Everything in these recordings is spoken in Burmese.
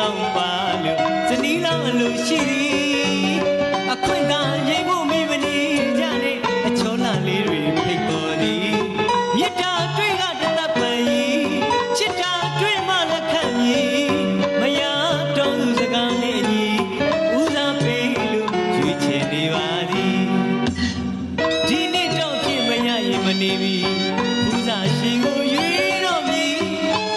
ကောင်းပါလို့ဇနီးလောင်းအလိုရှိသည်အခွင့်သာရင်ဖို့မိမနေကြတဲ့အချောလာလေးတွေဖိတ်ပေါ်သည်မြစ်တာတွေကတသက်ပန်ကြီးချစ်တာတွေမှလက်ခံကြီးမရတော့သူစကားနဲ့အညီဦးစားပေးလို့ရွေးချယ်နေပါသည်ဒီနေ့တော့ဖြစ်မရရင်မနေပြီဦးစားရှင်ကိုရွေးတော့မည်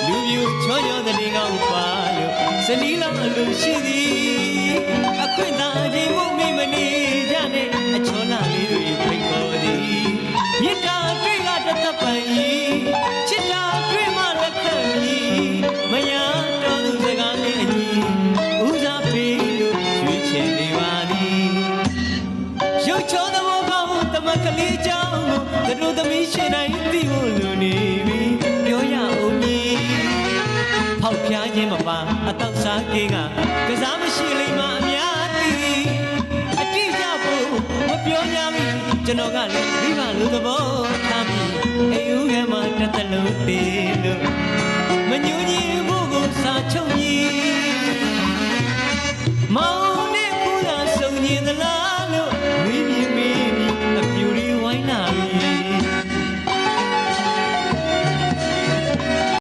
လူမျိုးချောချောတဲ့ကောင်းပါလို့ဇနီးလောင်းအလိုရှိသည်အခွင့်သာရင်ဖို့မိမနေကြတဲ့အချောလာလေးတွေဖိတ်ခေါ်သည်မြစ်တာတွေကတသက်ပန်ကြီးချစ်တာတွေမှလက်ခံကြီးမရတော့သူစကားနဲ့အညီဦးစားပေးလို့ရွေးချယ်နေပါသည်ရုပ်ချောသဘောကောင်းတမကလေးကြောင့်ကိုတို့သမီးရှင်တိုင်းသိဖို့လိုနေပြီပြောရအောင်မည်ဖောက်ပြားခြင်းမပါအတောက်စားကင်းကစားမရှိလိမ့်မအများသိအတိအကျဖို့မပြောကြဘူးကျွန်တော်ကလည်းမိဘလူသဘောထားပြီးအိမ်ဦးထဲမှာတစ်သက်လုံးတည်လို့မညူညီဖို့ကိုစာချုပ်ကြီးမောင်နဲ့ကူသာစုံညီသလား